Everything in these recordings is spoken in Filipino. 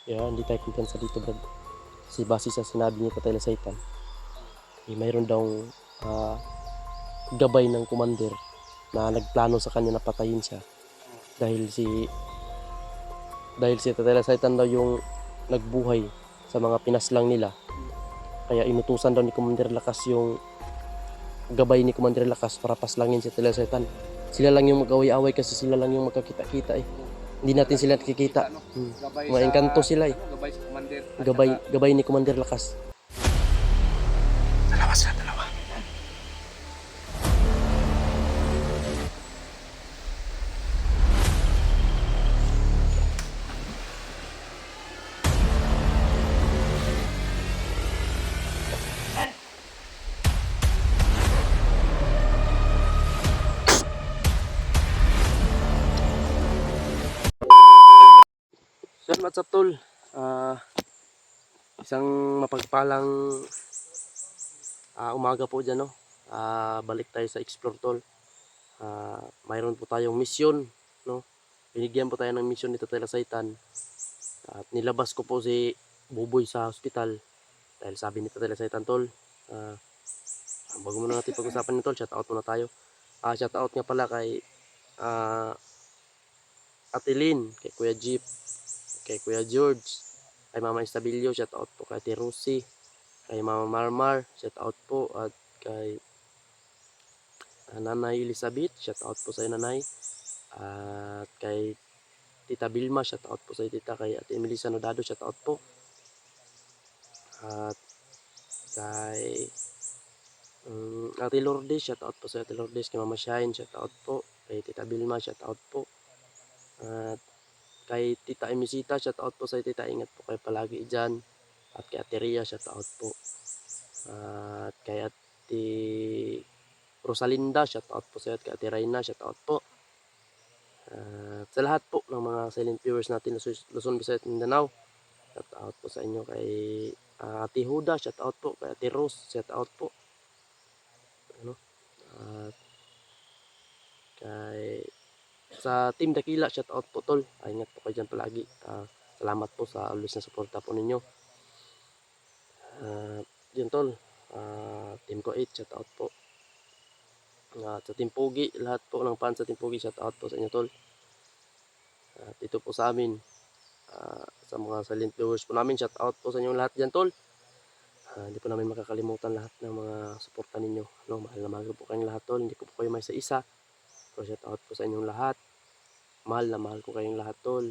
Kaya hindi tayo kumpiyansa dito, Brad. Kasi base sa sinabi ni Tatay Lasaitan, mayroon daw gabay ng commander na nagplano sa kanya na patayin siya dahil si Tatay Lasaitan daw yung nagbuhay sa mga pinaslang nila. Kaya inutusan daw ni Commander Lakas yung gabay ni Commander Lakas para paslangin si Tatay Lasaitan. Sila lang yung mag-away-away kasi sila lang yung magkakita-kita eh. Hindi natin sila nakikita. No? Hmm. Gabay Mga sa engkanto sila eh. gabay sa commander at Gabay ni Commander Lakas. dalawa sila, dalawa. So yun, what's up tol? Isang mapagpalang umaga po dyan, no? Balik tayo sa Explore tol. Mayroon po tayong mission, no? Binigyan po tayo ng mission dito Tatay Lasaitan. At nilabas ko po si Buboy sa hospital dahil sabi ni Tatay Lasaitan tol, bago muna natin pag-usapan nito, shout out muna tayo. Shout out nga pala kay Ate Lynn, kay Kuya Jeep, kay Kuya George, kay Mama Estabilio, shout out po kay Ate Rosie, kay Mama Marmar, shout out po, at kay Nanay Elizabeth, shout out po sa iyo Nanay, at kay Tita Bilma, shout out po sa iyo Tita, kay Ate Melissa Nodado, shout out po, at kay Ate Lourdes, shout out po sa Ate Lourdes, kay Mama Shine, shout out po, kay Tita Bilma, shout out po, at kay Tita Emisita, shout out po sa Tita, ingat po kayo palagi dyan, at kay Ate Ria, shout out po, at kay Ate Rosalinda, shout out po sa iyo, at kay Ate Reyna, shout out po, at sa lahat po ng mga silent viewers natin Luzon, Visayas, Mindanao, shout out po sa inyo, kay Ate Huda, shout out po, kay Ate Rose, shout out po, ano, at kay sa Team Dakila, shout out po tol. Ingat po kayo dyan palagi. Salamat po sa always na suporta po ninyo. Yun tol. Team ko 8, shout out po. Sa Team Pogi, lahat po ng fans sa Team Pogi, shout out po sa inyo tol. Dito po sa amin, sa mga silent viewers po namin, shout out po sa inyo lahat dyan tol. Hindi po namin makakalimutan lahat ng mga suporta ninyo. No, mahal na mahal po kayong lahat tol. Hindi ko po kayo may sa isa. So shout out po sa inyong lahat. Mahal na mahal ko kayong lahat tol.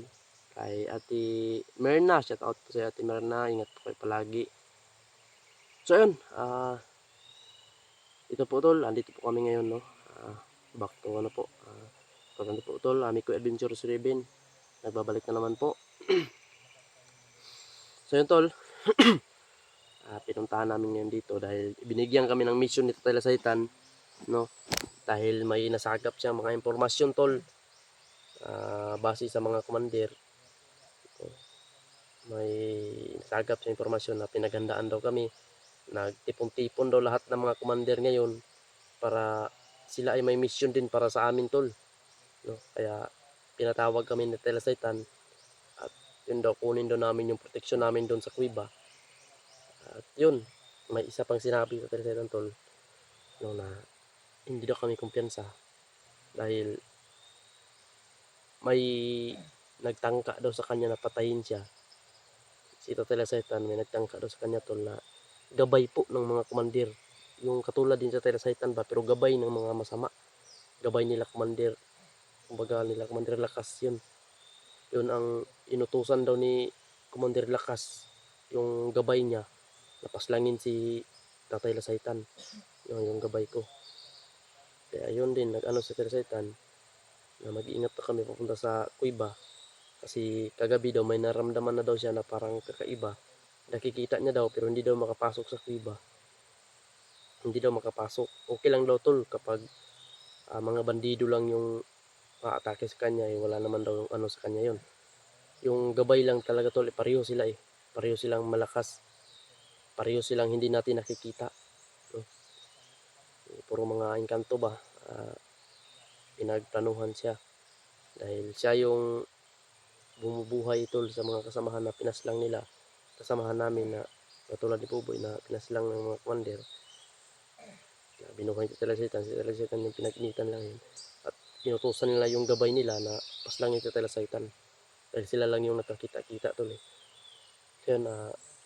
Kay Ate Merna, shout out po sa Ate Merna, ingat po kayo palagi. So yun, ito po tol, andito po kami ngayon, no. Back to ano po. Paganda po tol, Amico Adventures Ribbon. Nagbabalik na naman po. So yun tol, pinuntahan namin ngayon dito dahil binigyan kami ng mission nito Tatay Lasaitan, no. Dahil may nasagap siyang mga impormasyon tol. Base sa mga commander, may nasagap sa impormasyon na pinaghandaan daw kami. Nagtipon-tipon daw lahat ng mga commander ngayon para sila ay may mission din para sa amin tol, no? Kaya pinatawag kami ni Telasaitan at yun daw, kunin daw namin yung proteksyon namin doon sa kuiba. At yun, may isa pang sinabi sa Telasaitan tol, no, na hindi daw kami kumpiyansa dahil may nagtangka daw sa kanya na patayin siya. Si Telasaitan may nagtangka daw sa kanya tol na gabay po ng mga commander, yung katulad din sa Telasaitan ba, pero gabay ng mga masama, gabay nila commander, kumbaga nila Commander Lakas. Yun ang inutusan daw ni Commander Lakas, yung gabay niya, napaslangin si Tatay Lasaitan, yung gabay ko. Kaya yun din, nag-ano sa Lasaitan na mag-iingat na kami papunta sa kuiba kasi kagabi daw may naramdaman na daw siya na parang kakaiba, nakikita niya daw pero hindi daw makapasok sa kuiba, hindi daw makapasok. Okay lang daw tol kapag mga bandido lang yung atake sa kanya, wala naman daw yung ano sa kanya yun. Yung gabay lang talaga tol, pareho sila pareho silang malakas, pareho silang hindi natin nakikita, no? Puro mga engkanto ba, pinagplanuhan siya dahil siya yung bumubuhay tol sa mga kasamahan na pinaslang nila. Kasamahan namin na katulad ni Buboy na pinaslang ng mga commander. Binuhay si Talasitan. Si Talasitan yung pinaginitan lang yun. At inutusan nila yung gabay nila na paslangin si Talasitan. Dahil sila lang yung nakakita-kita tol eh. Kaya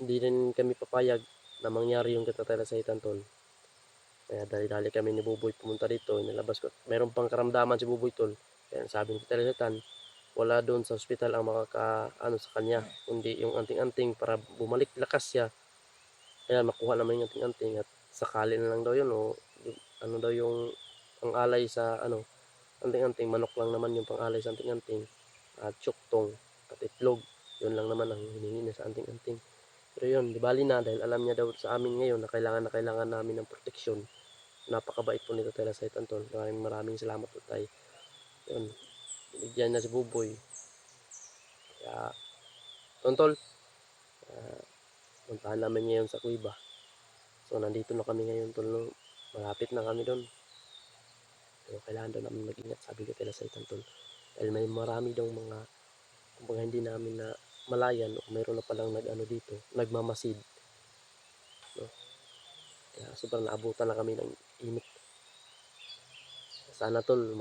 hindi rin kami papayag na mangyari yung Talasitan tol. Kaya dali-dali kami ni Buboy pumunta dito. Nilabas ko. Meron pang karamdaman si Buboy tol. Kaya sabi ni Talasitan, wala doon sa ospital ang makakaano sa kanya. Kundi yung anting-anting para bumalik lakas siya. Kaya makuha naman yung anting-anting at sakali na lang daw yun o ano daw yung pang-alay sa ano anting-anting, manok lang naman yung pang-alay sa anting-anting at tsuktong at itlog, yun lang naman ang hiningi niya sa anting-anting. Pero yun, di bali na dahil alam niya daw sa amin ngayon na kailangan namin ng proteksyon. Napakabait po nito Tela Saitan tol. Maraming salamat po tayo. Yun, binigyan na si Buboy. Kaya tol, puntahan namin ngayon sa Kuiba. So nandito na kami ngayon tol, no? Malapit na kami doon. Pero kailangan daw namin mag-ingat, sabi ko Tela Saitan tol. Dahil may marami daw mga kumbaga hindi namin na malayan o mayroon na palang nag-ano dito, nagmamasid. No? Kaya sobrang naabutan na kami ng init. Sana tol,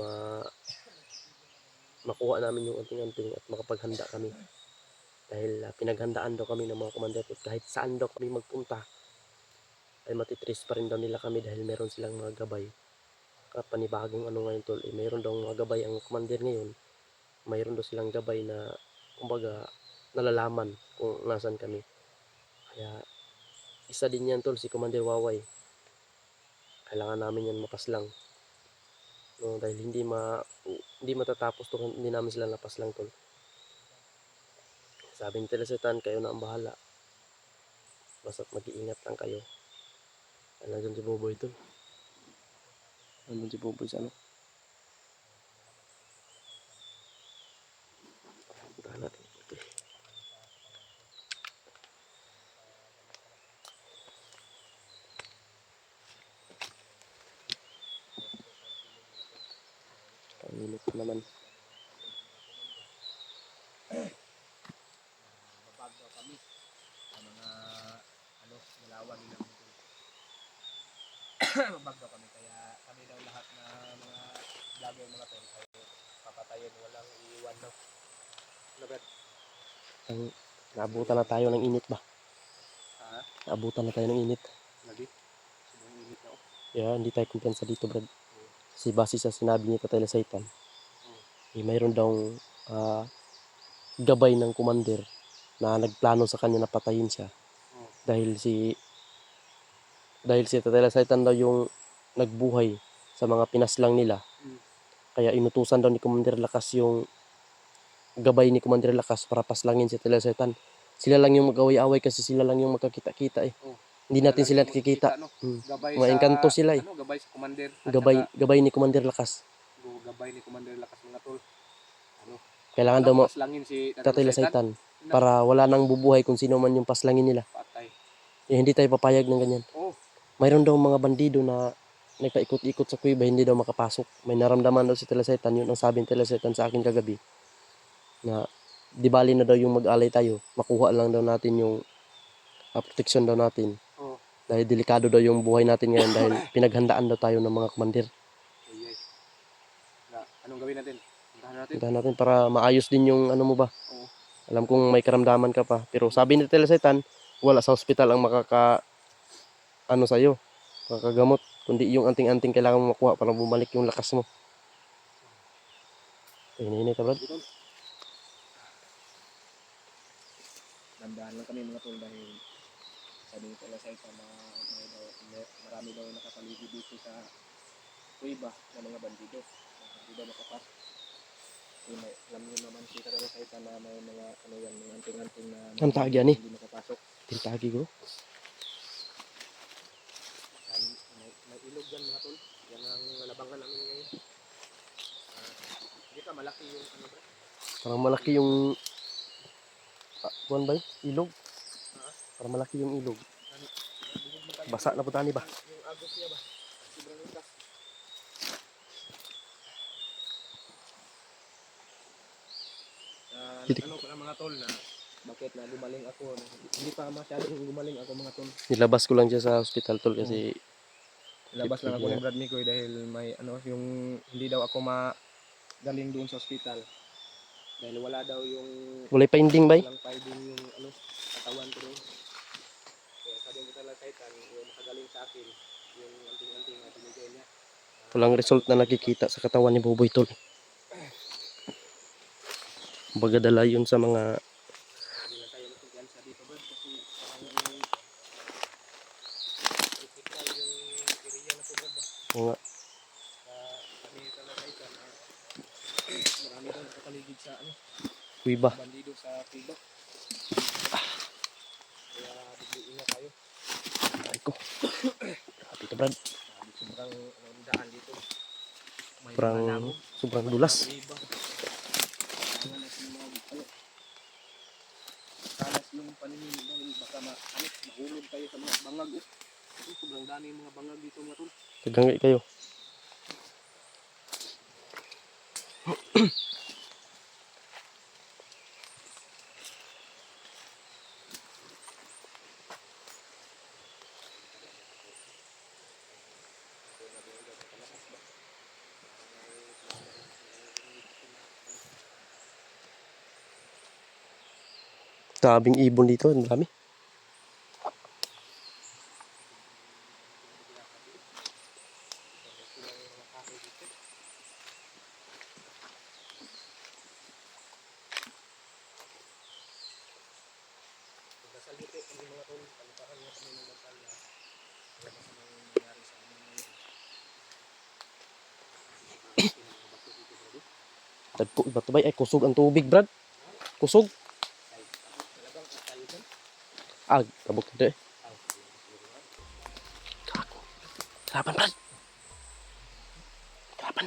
makuha namin yung anting-anting at makapaghanda kami. Dahil pinaghandaan daw kami ng mga commander at kahit saan daw kami magpunta ay matitrace pa rin daw nila kami dahil meron silang mga gabay. Panibagong ano ngayon tol, mayroon daw mga gabay ang commander ngayon. Mayroon daw silang gabay na kumbaga nalalaman kung nasan kami. Kaya isa din yan tol, si Commander Waway. Kailangan namin yan mapaslang. No, dahil hindi matatapos to kung hindi namin sila napaslang tol. Sabi ni Telesitan, kayo na ang bahala. Basta't mag-iingat lang kayo. Nandun si Buboy tol. Nandun si Buboy sa ano. Puntahan natin. Okay. Panginit naman. Babag daw kami sa mga ano, nalawan nila mga babag daw kami, kaya kami daw lahat na mga vlogger mga tol ay papatayin, walang iiwan daw. Ano ba? Naabutan na tayo ng init ba? Ha? Naabutan na tayo ng init. Lagi? Sobrang init na ako. Yeah, hindi tayo kumpiyansa dito brad. Kasi base sa sinabi ni Tatay Saitan, mayroon daw gabay ng commander na nagplano sa kanya na patayin siya. Dahil si Tatay Saitan daw yung nagbuhay sa mga pinaslang nila. Kaya inutusan daw ni Commander Lakas yung gabay ni Commander Lakas para paslangin si Tatay Saitan. Sila lang yung mag-away-away kasi sila lang yung magkakita-kita eh. Hindi natin sila nakikita. No? Gabay Maengkanto sa, sila eh. ano, gabay sa commander. Gabay ni Commander Lakas. Gabay ni Commander Lakas mga tol. Ano? Kailangan daw paslangin si Tatay Saitan para wala nang bubuhay kung sino man yung paslangin nila. Patay. Eh, hindi tayo papayag ng ganyan. Oh. Mayroon daw mga bandido na nagpaikot-ikot sa kuweba, hindi daw makapasok. May naramdaman daw si Telesitan, yun ang sabi ni Telesitan sa akin kagabi. Na di bali na daw yung mag-alay tayo, makuha lang daw natin yung protection daw natin. Dahil delikado daw yung buhay natin ngayon dahil pinaghandaan daw tayo ng mga commander. Anong gawin natin? Puntahan natin para maayos din yung ano mo ba. Alam kong may karamdaman ka pa. Pero sabi ni Telesitan, wala sa hospital ang ano sa'yo, makakagamot. Kundi yung anting-anting kailangan mo makuha para bumalik yung lakas mo. Hinihintay ka, Brad? Nandahan lang kami mga tol dahil sabi ko lang sa isa na marami daw nakapaligid dito sa kuweba ng mga bandido. Hindi daw makapasok. Alam niyo naman si Tatay sa isa na may mga ano yan, mga anting-anting na Ang tagi yan eh. hindi makapasok. Tintagi ko. May ilog yan mga tol. Yan ang labangan namin ngayon. Hindi ka malaki yung ano bro? Parang malaki yung buwan ba yun? Ilog? Parang malaki yung ilog. Basa na po tani ba? Yung agos niya ba? Sobrang likas. ano pala mga tol na bakit na gumaling ako. Hindi pa masyadong gumaling ako mga tol. Nilabas ko lang siya sa hospital tol kasi Labas lang ako Sige ni Brad Mikoy dahil may ano yung hindi daw ako magaling doon sa hospital. Dahil wala daw yung walay finding bay. walang finding yung ano katawan ko doon. Kaya sabi ko talaga kaitan yung makagaling sa akin yung anting-anting na binigay niya. Walang result na nakikita sa katawan ni Buboy tol. Baga dala yun sa mga Hindi na tayo magkumpiyansa dito Brad kasi parang critical yung area na to Brad ba? mga Kami talaga kaitan na marami daw nakapaligid sa ano kuiba. bandido sa Cuba. Kaya bigyan na tayo. Ay ko. Grabe ka Brad. Sobrang daan dito. May Sobrang mga labog. sobrang dulas. Iba. Kailangan natin ano, talas yung paningin dahil baka mahulog tayo sa mga bangag. Sobrang dami yung mga bangag dito mga tol. Tagangi kayo. Tabing ibon dito, ang dami. Dasal dito kami mga tol. Palipakan nga kami ng dasal na wala sa mga nangyari sa amin ngayon. Tagpo iba to bay ay kusog ang tubig Brad. Kusog. Talagang tayo dyan. Ah, tabok dito eh. Gago. Kalaban Brad. Kalaban.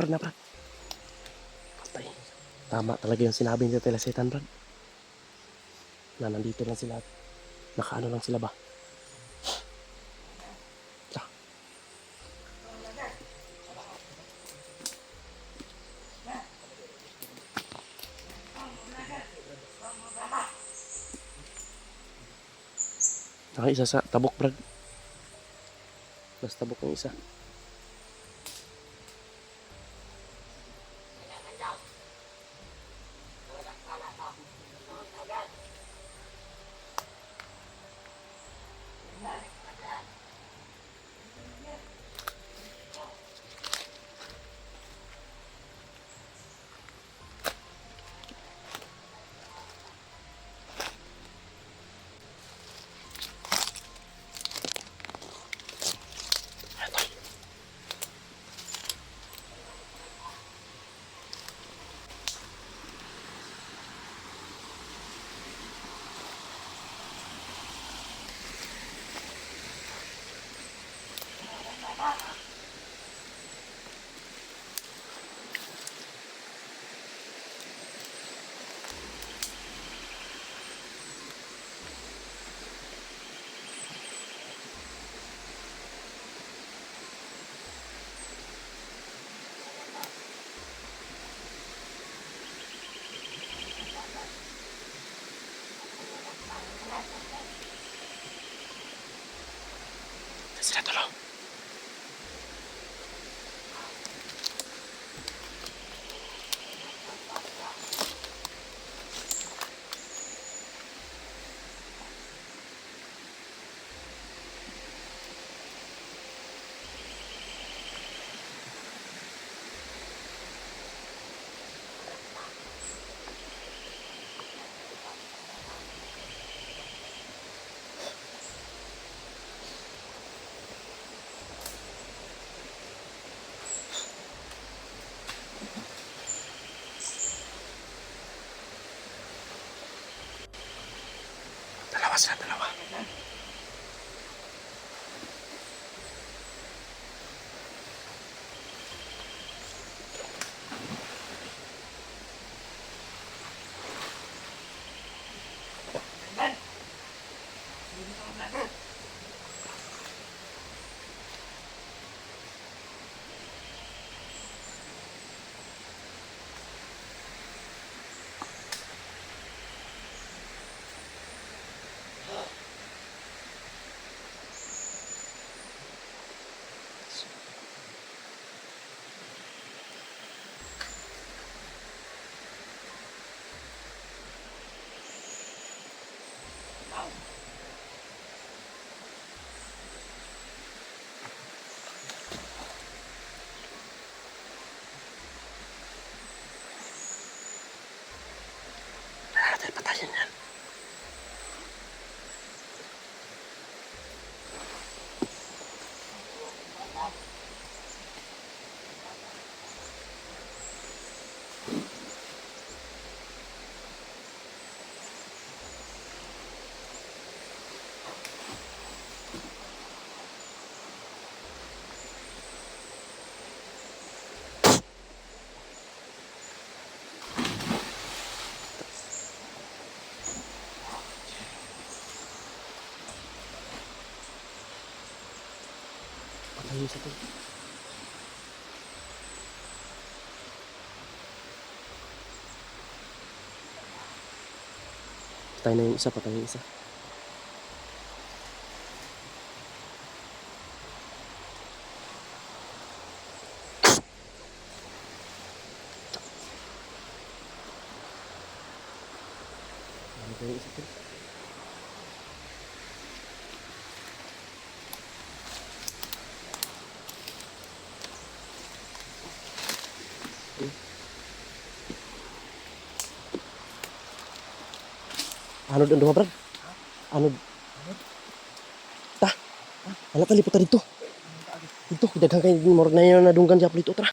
Na Brad. Patay. Tama talaga yung sinabi niya Tela Setan Brad. Na nandito lang sila. Nakaano lang sila ba? Ah. Naka isa sa tabok Brad. Mas tabok ang isa. Sila tulo. Dalawa sila, dalawa. Natin patayin yan. Patayin sa to. Patay na yung isa, patay yung isa. Patay yung isa to. Anod ang duha, Brad? Anod. Ta. Wala talipot ta dito. Dito, daghang kay murag na yun na dunggan siya dito, tara.